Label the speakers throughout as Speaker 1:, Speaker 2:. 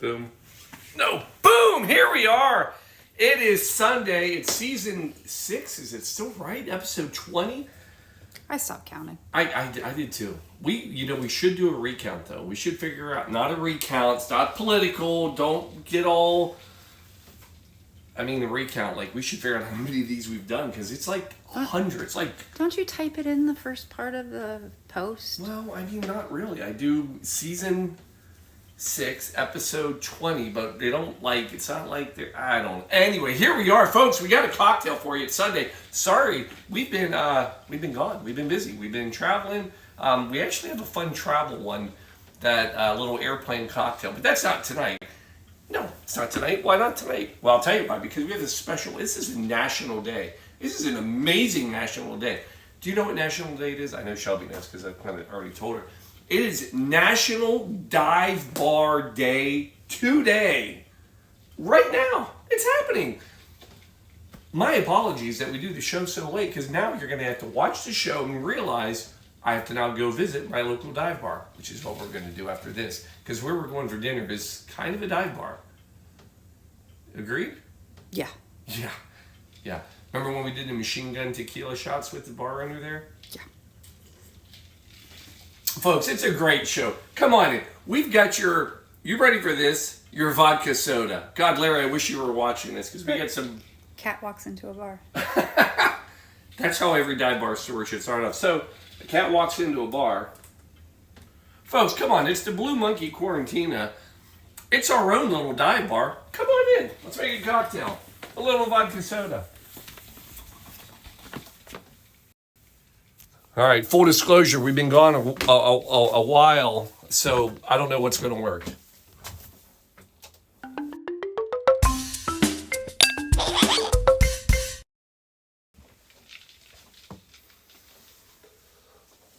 Speaker 1: Boom. No, boom! Here we are. It is Sunday. It's season 6. Is it still right? Episode 20?
Speaker 2: I stopped counting.
Speaker 1: I did too. We should do a recount though. We should figure out, not a recount. It's not political. Don't get all. A recount. Like, we should figure out how many of these we've done, because it's like hundreds. Like,
Speaker 2: don't you type it in the first part of the post?
Speaker 1: Well, not really. I do season 6, episode 20, but they don't like. It's not like they're. I don't. Anyway, here we are, folks. We got a cocktail for you. It's Sunday. Sorry, we've been gone. We've been busy. We've been traveling. We actually have a fun travel one, that little airplane cocktail, but that's not tonight. No, it's not tonight. Why not tonight? Well, I'll tell you why. Because we have this special. This is a national day. This is an amazing national day. Do you know what national day it is? I know Shelby knows because I've kind of already told her. It is National Dive Bar Day today. Right now. It's happening. My apologies that we do the show so late, because now you're going to have to watch the show and realize I have to now go visit my local dive bar, which is what we're going to do after this. Because where we're going for dinner is kind of a dive bar. Agreed?
Speaker 2: Yeah.
Speaker 1: Yeah. Remember when we did the machine gun tequila shots with the bar under there?
Speaker 2: Yeah.
Speaker 1: Folks, it's a great show. Come on in. We've got you ready for this? Your vodka soda. God, Larry, I wish you were watching this, because we got some...
Speaker 2: Cat walks into a bar.
Speaker 1: That's how every dive bar story should start off. So, a cat walks into a bar. Folks, come on. It's the Blue Monkey Quarantina. It's our own little dive bar. Come on in. Let's make a cocktail. A little vodka soda. All right, full disclosure, we've been gone a while, so I don't know what's going to work.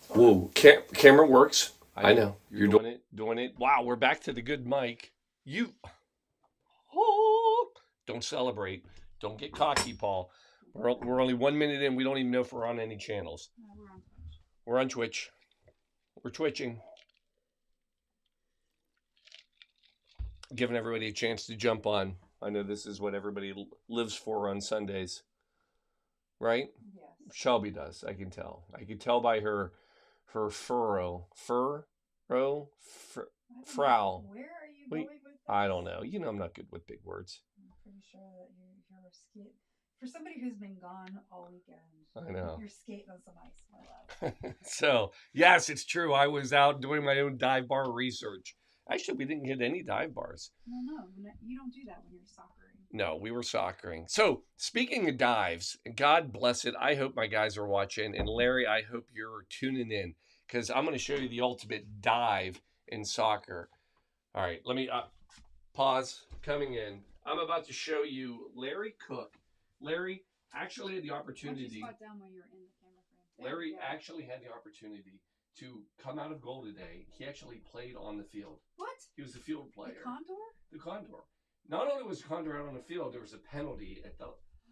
Speaker 1: Whoa, camera works. I know. You're doing it. Wow, we're back to the good mic. Don't celebrate. Don't get cocky, Paul. We're only 1 minute in. We don't even know if we're on any channels.
Speaker 2: No, we're on Twitch.
Speaker 1: We're on Twitch. We're twitching. Giving everybody a chance to jump on. I know this is what everybody lives for on Sundays. Right?
Speaker 2: Yes.
Speaker 1: Shelby does. I can tell. I can tell by her furrow. Furrow? Frau.
Speaker 2: Where are you going with this?
Speaker 1: I don't know. I'm not good with big words.
Speaker 2: I'm pretty sure that you're skating. For somebody who's been gone all weekend,
Speaker 1: I know.
Speaker 2: You're skating on some ice, my love.
Speaker 1: So, yes, it's true. I was out doing my own dive bar research. Actually, we didn't hit any dive bars.
Speaker 2: No, you don't do that when you're soccering.
Speaker 1: No, we were soccering. So, speaking of dives, God bless it. I hope my guys are watching. And Larry, I hope you're tuning in, because I'm going to show you the ultimate dive in soccer. All right, let me pause. Coming in. I'm about to show you Larry Cook. Larry actually had the opportunity.
Speaker 2: Squat down while you're in the camera frame.
Speaker 1: Larry actually had the opportunity to come out of goal today. He actually played on the field.
Speaker 2: What?
Speaker 1: He was the field player.
Speaker 2: The Condor?
Speaker 1: The Condor. Not only was Condor out on the field, there was a penalty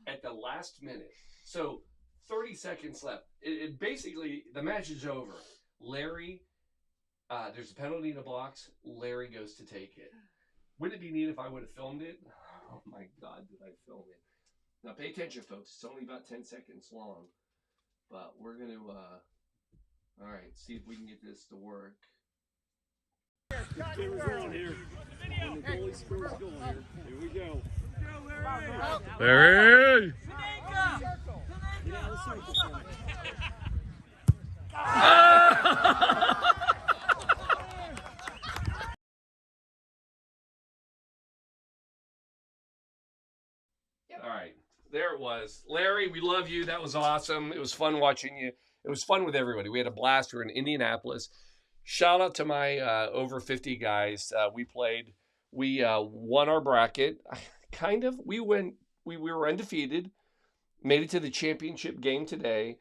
Speaker 1: at the last minute. So 30 seconds left. It basically, the match is over. Larry, there's a penalty in the box. Larry goes to take it. Wouldn't it be neat if I would have filmed it? Oh my God, did I film it? Now pay attention, folks. It's only about 10 seconds long. But we're going to, all right, see if we can get this to work.
Speaker 3: Cameras on here. When the goalie scores goal here. Here we go.
Speaker 1: Larry! All right, there it was. Larry, we love you. That was awesome. It was fun watching you. It was fun with everybody. We had a blast. We were in Indianapolis. Shout out to my over 50 guys. We played. We won our bracket. Kind of. We were undefeated. Made it to the championship game today,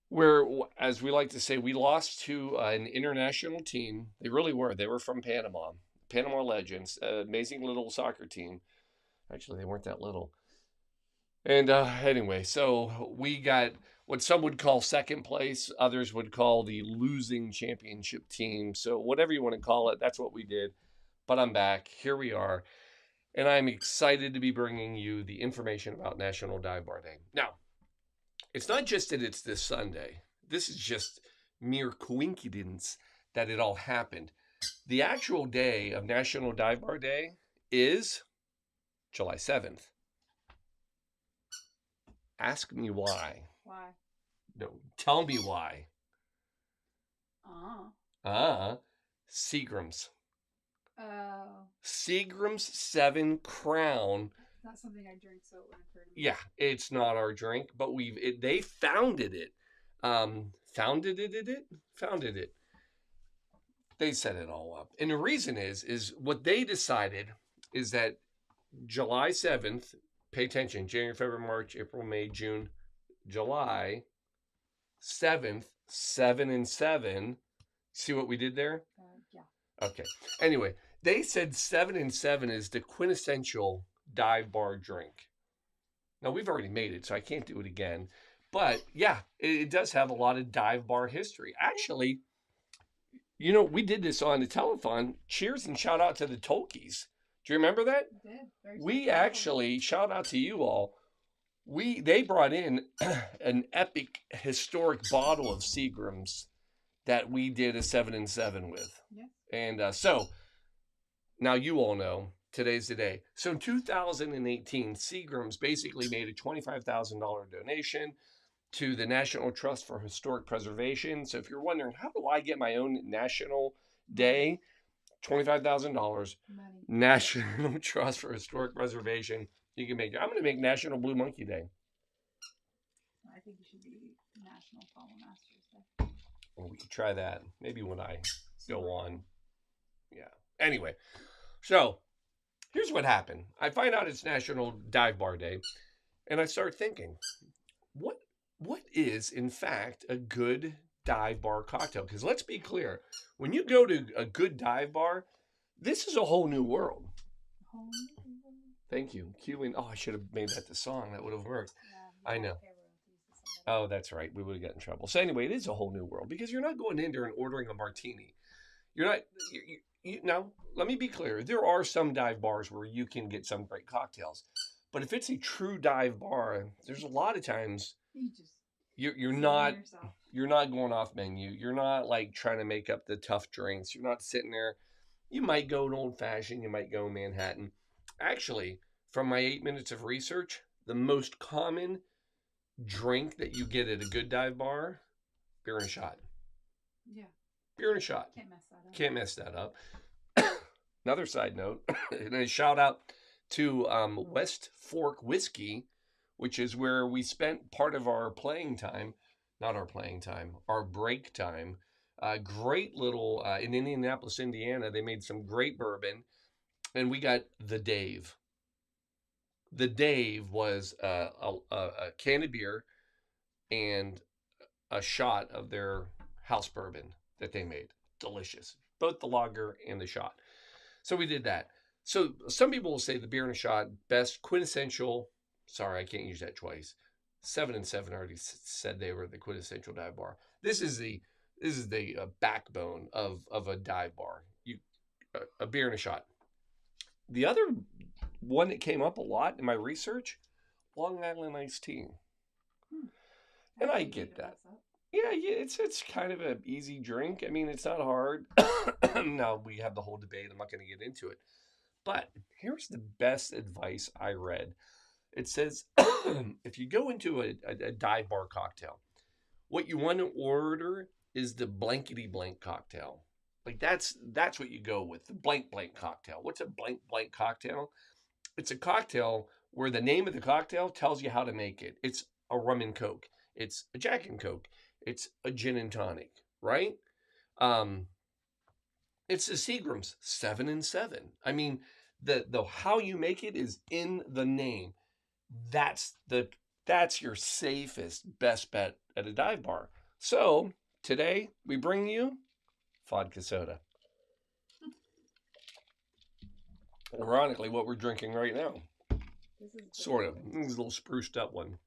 Speaker 1: where, as we like to say, we lost to an international team. They really were. They were from Panama. Panama Legends. Amazing little soccer team. Actually, they weren't that little. And anyway, so we got what some would call second place, others would call the losing championship team. So whatever you want to call it, that's what we did. but I'm back. Here we are. And I'm excited to be bringing you the information about National Dive Bar Day. Now, it's not just that it's this Sunday. This is just mere coincidence that it all happened. The actual day of National Dive Bar Day is July 7th. Ask me why.
Speaker 2: Why?
Speaker 1: No, tell me why.
Speaker 2: Oh.
Speaker 1: Seagram's.
Speaker 2: Oh.
Speaker 1: Seagram's 7 Crown.
Speaker 2: It's not something I drink, so it wouldn't occur to me.
Speaker 1: Yeah, it's not our drink, but they founded it. Founded it. They set it all up. And the reason is what they decided is that July 7th, pay attention, January, February, March, April, May, June, July 7th, 7 and 7. See what we did there?
Speaker 2: Yeah.
Speaker 1: Okay. Anyway, they said 7 and 7 is the quintessential dive bar drink. Now, we've already made it, so I can't do it again. But, yeah, it does have a lot of dive bar history. Actually, you know, we did this on the telethon. Cheers and shout out to the Tolkies. Do you remember that?
Speaker 2: I did. Very
Speaker 1: We
Speaker 2: successful.
Speaker 1: actually, shout out to you all, they brought in an epic historic bottle of Seagram's that we did a 7 and 7 with.
Speaker 2: Yeah.
Speaker 1: And so, now you all know, today's the day. So in 2018, Seagram's basically made a $25,000 donation to the National Trust for Historic Preservation. So if you're wondering, how do I get my own National Day? $25,000,
Speaker 2: Money.
Speaker 1: National Trust for Historic Preservation. You can make it. I'm going to make National Blue Monkey Day.
Speaker 2: I think it should be National Follow Masters Day.
Speaker 1: Well, we could try that. Maybe when I go on. Yeah. Anyway, so here's what happened. I find out it's National Dive Bar Day, and I start thinking, what is, in fact, a good dive bar cocktail? Because let's be clear, when you go to a good dive bar, this is a whole new world. Thank you. Cueing. Oh, I should have made that the song. That would have worked.
Speaker 2: Yeah,
Speaker 1: I know. Oh, that's right. We would have gotten in trouble. So anyway, it is a whole new world because you're not going in there and ordering a martini. You're not. Now, let me be clear. There are some dive bars where you can get some great cocktails, but if it's a true dive bar, there's a lot of times you're not going off menu. You're not like trying to make up the tough drinks. You're not sitting there. You might go an old fashioned. You might go Manhattan. Actually, from my 8 minutes of research, the most common drink that you get at a good dive bar, beer and a shot.
Speaker 2: Yeah.
Speaker 1: Beer and a shot.
Speaker 2: Can't mess that up.
Speaker 1: Another side note, and a shout out to West Fork Whiskey, which is where we spent part of our playing time, not our playing time, our break time. Great little, in Indianapolis, Indiana, they made some great bourbon, and we got the Dave. The Dave was a can of beer and a shot of their house bourbon that they made. Delicious. Both the lager and the shot. So we did that. So some people will say the beer and a shot, best quintessential. Sorry, I can't use that twice. 7 and 7 already said they were the quintessential dive bar. This is the backbone of a dive bar. A beer and a shot. The other one that came up a lot in my research, Long Island iced tea. And I get that. Yeah, it's kind of an easy drink. I mean, it's not hard. Now, we have the whole debate. I'm not going to get into it. But here's the best advice I read. It says, if you go into a dive bar cocktail, what you want to order is the blankety blank cocktail. Like that's what you go with, the blank blank cocktail. What's a blank blank cocktail? It's a cocktail where the name of the cocktail tells you how to make it. It's a rum and coke. It's a Jack and Coke. It's a gin and tonic, right? It's the Seagram's 7 and 7. I mean, the how you make it is in the name. That's your safest, best bet at a dive bar. So today we bring you vodka soda. Ironically, what we're drinking right now. Sort of. This is a little spruced up one.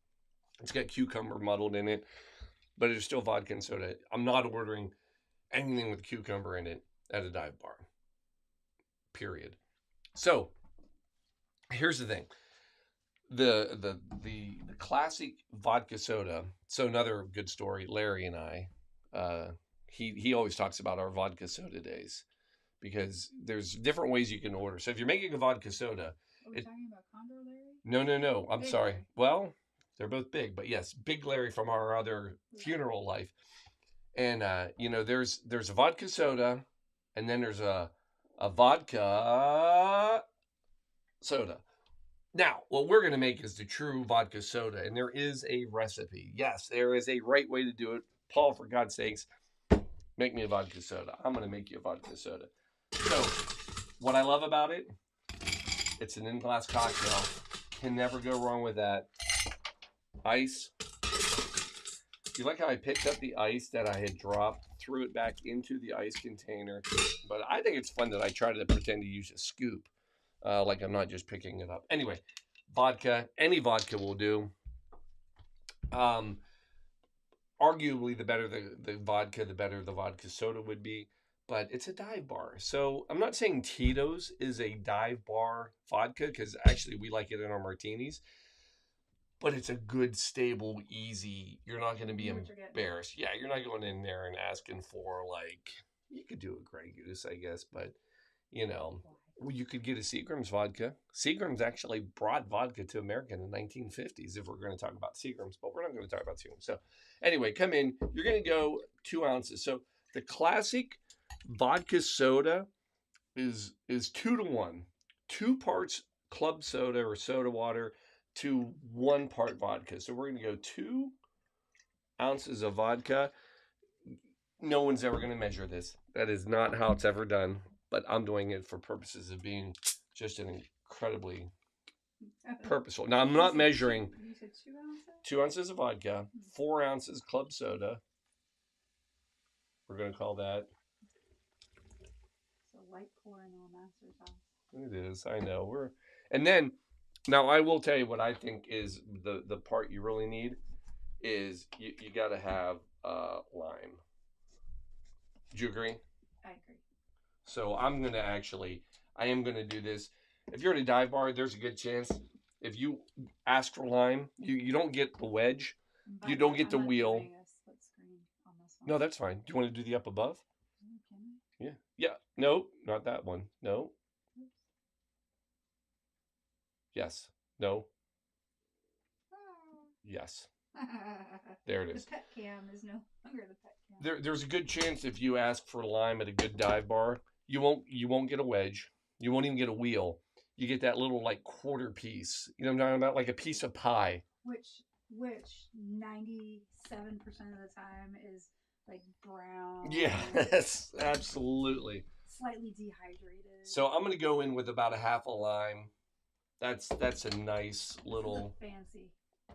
Speaker 1: It's got cucumber muddled in it, but it's still vodka and soda. I'm not ordering anything with cucumber in it at a dive bar. period. So here's the thing. The classic vodka soda. So another good story. Larry and I, he always talks about our vodka soda days because there's different ways you can order. So if you're making a vodka soda,
Speaker 2: Are we talking about Condor Larry?
Speaker 1: no. I'm
Speaker 2: Big
Speaker 1: sorry.
Speaker 2: Larry.
Speaker 1: Well, they're both big, but yes, Big Larry from our other funeral life. And there's a vodka soda, and then there's a vodka soda. Now, what we're going to make is the true vodka soda, and there is a recipe. Yes, there is a right way to do it. Paul, for God's sakes, make me a vodka soda. I'm going to make you a vodka soda. So, what I love about it, it's an in-glass cocktail. Can never go wrong with that. Ice. You like how I picked up the ice that I had dropped, threw it back into the ice container? But I think it's fun that I try to pretend to use a scoop. Like I'm not just picking it up. Anyway, vodka, any vodka will do. Arguably, the better the vodka, the better the vodka soda would be. But it's a dive bar. So I'm not saying Tito's is a dive bar vodka, because actually we like it in our martinis. But it's a good, stable, easy. You're not going to be embarrassed. Yeah, you're not going in there and asking for, like, you could do a Grey Goose, I guess, but, well, you could get a Seagram's vodka. Seagram's actually brought vodka to America in the 1950s, if we're going to talk about Seagram's, but we're not going to talk about Seagram's. So, anyway, come in. You're going to go 2 ounces. So, the classic vodka soda is 2 to 1. 2 parts club soda or soda water to 1 part vodka. So, we're going to go 2 ounces of vodka. No one's ever going to measure this. That is not how it's ever done. But I'm doing it for purposes of being just an incredibly purposeful. Now, I'm not measuring.
Speaker 2: You said 2 ounces?
Speaker 1: 2 ounces of vodka, 4 ounces club soda. We're going to call that.
Speaker 2: So light pouring on master's house.
Speaker 1: It is. I know. And then, now I will tell you what I think is the part you really need is you got to have lime. Do you agree?
Speaker 2: I agree.
Speaker 1: So I am going to do this. If you're at a dive bar, there's a good chance. If you ask for lime, you don't get the wedge. You don't get the wheel.
Speaker 2: Doing a split screen on this one.
Speaker 1: No, that's fine. Do you want to do the up above?
Speaker 2: Can I?
Speaker 1: Yeah. Yeah. No, not that one. No.
Speaker 2: Oops.
Speaker 1: Yes. No.
Speaker 2: Ah.
Speaker 1: Yes. There it is.
Speaker 2: The pet cam is no longer the pet cam.
Speaker 1: There's a good chance if you ask for lime at a good dive bar, you won't get a wedge. You won't even get a wheel. You get that little like quarter piece. You know what I'm talking about? Like a piece of pie.
Speaker 2: Which 97% of the time is like brown.
Speaker 1: Yes, absolutely.
Speaker 2: Slightly dehydrated.
Speaker 1: So I'm gonna go in with about a half a lime. That's a nice little
Speaker 2: fancy.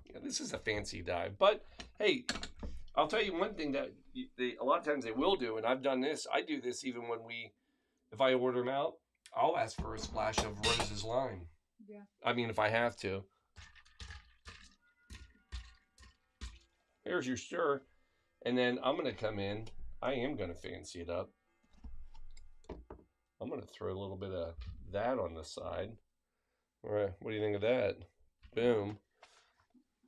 Speaker 1: Yeah, this is a fancy dive. But hey, I'll tell you one thing that a lot of times they will do, and I've done this. I do this even if I order them out, I'll ask for a splash of Rose's lime.
Speaker 2: Yeah.
Speaker 1: I mean, if I have to. Here's your stir. And then I'm going to come in. I am going to fancy it up. I'm going to throw a little bit of that on the side. All right. What do you think of that? Boom.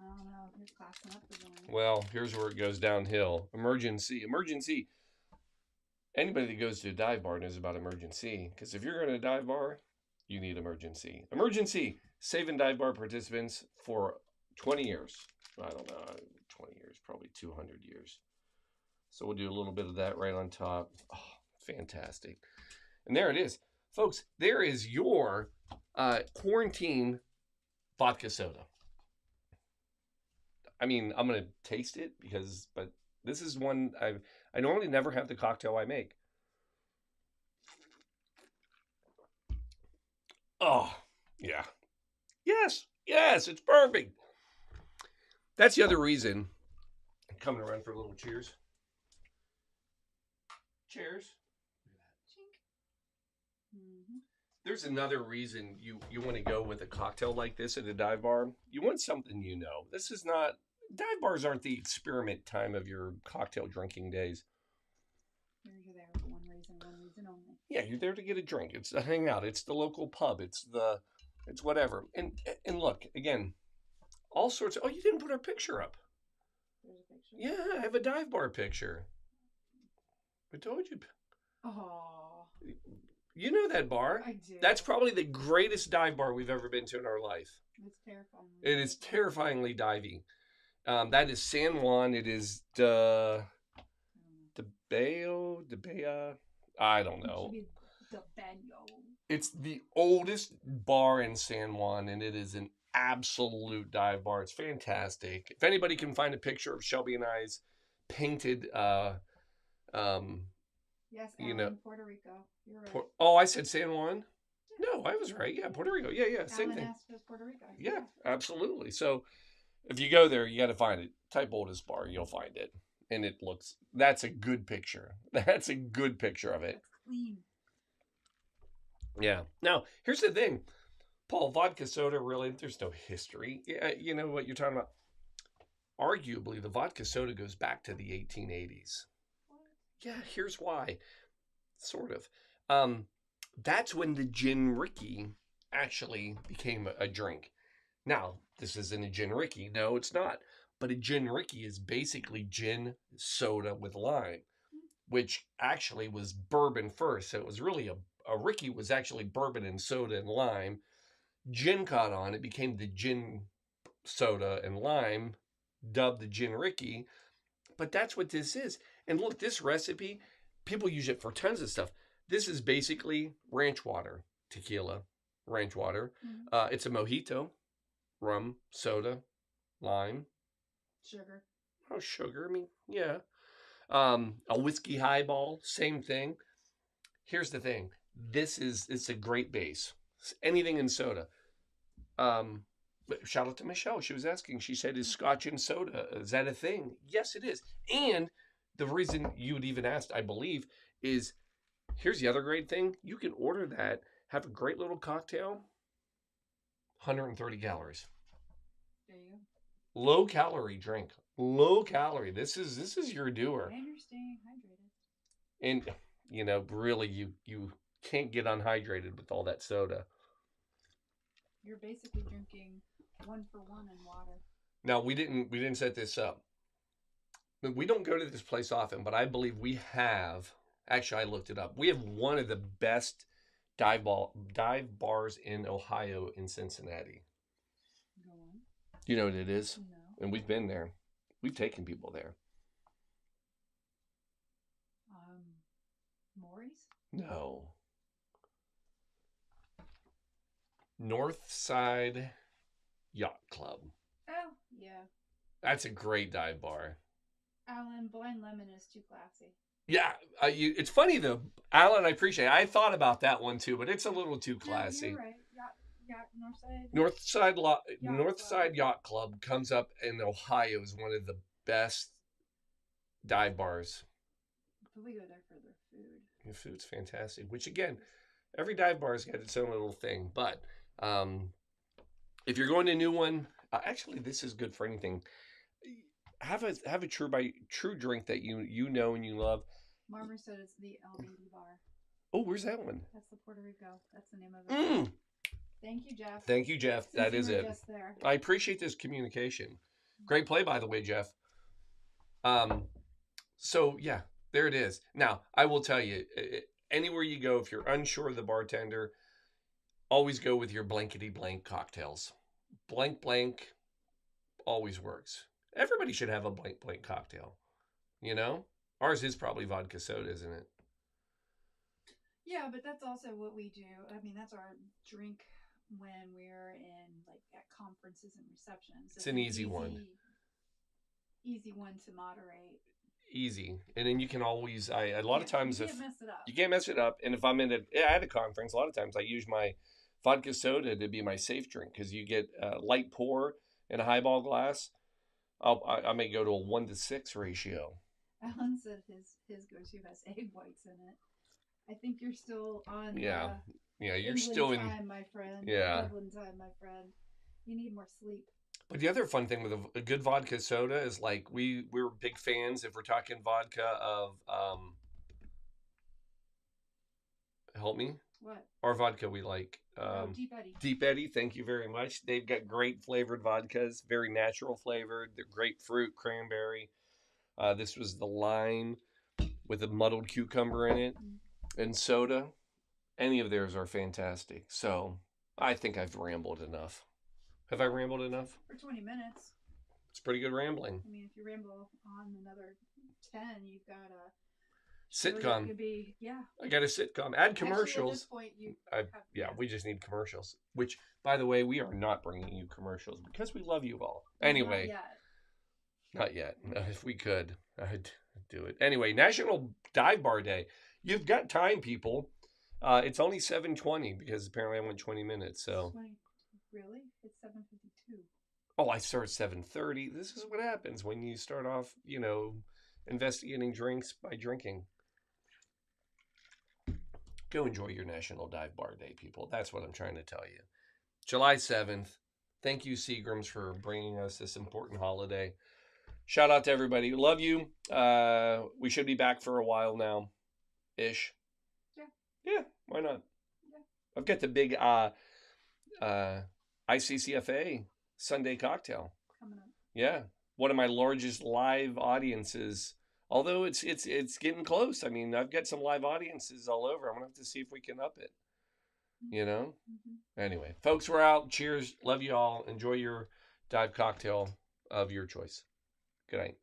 Speaker 2: I don't know. You're classing up the joint.
Speaker 1: Well, here's where it goes downhill. Emergency. Emergency. Anybody that goes to a dive bar knows about emergency. Because if you're in a dive bar, you need emergency. Emergency. Saving dive bar participants for 20 years. I don't know. 20 years. Probably 200 years. So we'll do a little bit of that right on top. Oh, fantastic. And there it is. Folks, there is your quarantine vodka soda. I mean, I'm going to taste it but this is one I normally never have the cocktail I make. Oh, yeah. Yes, it's perfect. That's the other reason. Coming around for a little cheers. Cheers.
Speaker 2: Mm-hmm.
Speaker 1: There's another reason you want to go with a cocktail like this at a dive bar. You want something This is not... Dive bars aren't the experiment time of your cocktail drinking days.
Speaker 2: You're there for one reason only.
Speaker 1: Yeah, you're there to get a drink. It's a hangout. It's the local pub. It's whatever. And look again, all sorts of. Oh, you didn't put our picture up.
Speaker 2: There's a picture.
Speaker 1: Yeah, I have a dive bar picture. I told you.
Speaker 2: Oh,
Speaker 1: You know that bar.
Speaker 2: I do.
Speaker 1: That's probably the greatest dive bar we've ever been to in our life.
Speaker 2: It's terrifying.
Speaker 1: It is terrifyingly divey. That is San Juan. It is Bea. I don't know.
Speaker 2: It should be the Banyo.
Speaker 1: It's the oldest bar in San Juan, and it is an absolute dive bar. It's fantastic. If anybody can find a picture of Shelby and I's painted,
Speaker 2: Yes,
Speaker 1: you
Speaker 2: Alan,
Speaker 1: know,
Speaker 2: Puerto Rico. You're right.
Speaker 1: I said San Juan. No, I was right. Yeah, Puerto Rico. Yeah, same
Speaker 2: Alan
Speaker 1: thing.
Speaker 2: asked us Puerto Rico.
Speaker 1: Yeah, absolutely. So if you go there, you got to find it. Type oldest bar, you'll find it. And that's a good picture. That's a good picture of it.
Speaker 2: That's clean.
Speaker 1: Yeah. Now, here's the thing. Paul, vodka soda, really, there's no history. Yeah, you know what you're talking about? Arguably, the vodka soda goes back to the 1880s.
Speaker 2: What?
Speaker 1: Yeah, here's why. Sort of. That's when the gin Ricky actually became a drink. Now, this isn't a gin Ricky. No, it's not. But a gin Ricky is basically gin soda with lime, which actually was bourbon first. So it was really a Ricky was actually bourbon and soda and lime. Gin caught on. It became the gin soda and lime, dubbed the gin Ricky. But that's what this is. And look, this recipe, people use it for tons of stuff. This is basically ranch water, tequila, ranch water.
Speaker 2: Mm-hmm.
Speaker 1: It's a mojito, rum, soda, lime.
Speaker 2: Sugar.
Speaker 1: Oh, sugar. I mean, yeah. A whiskey highball, same thing. Here's the thing. It's a great base. Anything in soda. Shout out to Michelle. She was asking. She said, "Is Scotch and soda? Is that a thing?" Yes, it is. And the reason you would even ask, I believe, is here's the other great thing. You can order that, have a great little cocktail. 130 calories.
Speaker 2: There you go.
Speaker 1: Low calorie drink. Low calorie. This is your doer.
Speaker 2: And you're staying hydrated.
Speaker 1: And really you can't get unhydrated with all that soda.
Speaker 2: You're basically drinking 1 for 1 in water.
Speaker 1: Now we didn't set this up. We don't go to this place often, but I believe we have. Actually, I looked it up. We have one of the best dive bars in Ohio in Cincinnati.
Speaker 2: Go on.
Speaker 1: You know what it is?
Speaker 2: No.
Speaker 1: And we've been there. We've taken people there.
Speaker 2: Maury's?
Speaker 1: No. Northside Yacht Club.
Speaker 2: Oh, yeah.
Speaker 1: That's a great dive bar.
Speaker 2: Alan, Blind Lemon is too classy.
Speaker 1: Yeah, it's funny though, Alan. I appreciate it. I thought about that one too, but it's a little too classy.
Speaker 2: No, you're right. Northside.
Speaker 1: Northside Yacht Club comes up in Ohio as one of the best dive bars.
Speaker 2: But we go there for their food.
Speaker 1: The food's fantastic. Which again, every dive bar's got its own little thing. But if you're going to a new one, actually, this is good for anything. Have a true drink that you know and you love.
Speaker 2: Marmer said it's the LBD bar.
Speaker 1: Oh, where's that one?
Speaker 2: That's the Puerto Rico. That's the name of it. Thank you, Jeff.
Speaker 1: Thank you, Jeff. That is it.
Speaker 2: Just there.
Speaker 1: I appreciate this communication. Great play, by the way, Jeff. So yeah, there it is. Now, I will tell you, anywhere you go, if you're unsure of the bartender, always go with your blankety blank cocktails. Blank blank always works. Everybody should have a blank blank cocktail. You know? Ours is probably vodka soda, isn't it?
Speaker 2: Yeah, but that's also what we do. I mean, that's our drink when we're in like at conferences and receptions.
Speaker 1: It's an easy one.
Speaker 2: Easy one to moderate.
Speaker 1: Easy. And then you can always a lot of times
Speaker 2: you can't mess it up.
Speaker 1: You can't mess it up. And if I'm at a conference, a lot of times I use my vodka soda to be my safe drink because you get a light pour in a highball glass. I may go to a 1-to-6 ratio.
Speaker 2: Alan said his go-to has egg whites in it. I think you're still on.
Speaker 1: Yeah, you're
Speaker 2: England
Speaker 1: still in
Speaker 2: time, my friend.
Speaker 1: Yeah,
Speaker 2: Dublin time, my friend. You need more sleep.
Speaker 1: But the other fun thing with a good vodka soda is like we're big fans if we're talking vodka of help me.
Speaker 2: What?
Speaker 1: Our vodka we like.
Speaker 2: Deep Eddy.
Speaker 1: Deep Eddy, thank you very much. They've got great flavored vodkas, very natural flavored. They're grapefruit, cranberry. This was the lime with a muddled cucumber in it, and soda. Any of theirs are fantastic. So I think I've rambled enough. Have I rambled enough?
Speaker 2: For 20 minutes.
Speaker 1: It's pretty good rambling.
Speaker 2: I mean, if you ramble on another 10, you've got a
Speaker 1: Sitcom.
Speaker 2: Could be, yeah.
Speaker 1: I got a sitcom. Add commercials.
Speaker 2: Actually, at this point, you
Speaker 1: yeah, we just need commercials. Which, by the way, we are not bringing you commercials because we love you all. Anyway, not yet. If we could, I'd do it. Anyway, National Dive Bar Day. You've got time, people. It's only 7:20 because apparently I went 20 minutes. So
Speaker 2: 20. Really? It's 7:52.
Speaker 1: Oh, I start at 7:30. This is what happens when you start off, investigating drinks by drinking. Go enjoy your National Dive Bar Day, people. That's what I'm trying to tell you. July 7th. Thank you, Seagrams, for bringing us this important holiday. Shout out to everybody. Love you. We should be back for a while now. Ish. Yeah, why not? Yeah. I've got the big ICCFA Sunday cocktail
Speaker 2: coming up.
Speaker 1: Yeah, one of my largest live audiences. Although it's getting close. I mean, I've got some live audiences all over. I'm gonna have to see if we can up it. Anyway, folks, we're out. Cheers. Love you all. Enjoy your dive cocktail of your choice. Good night.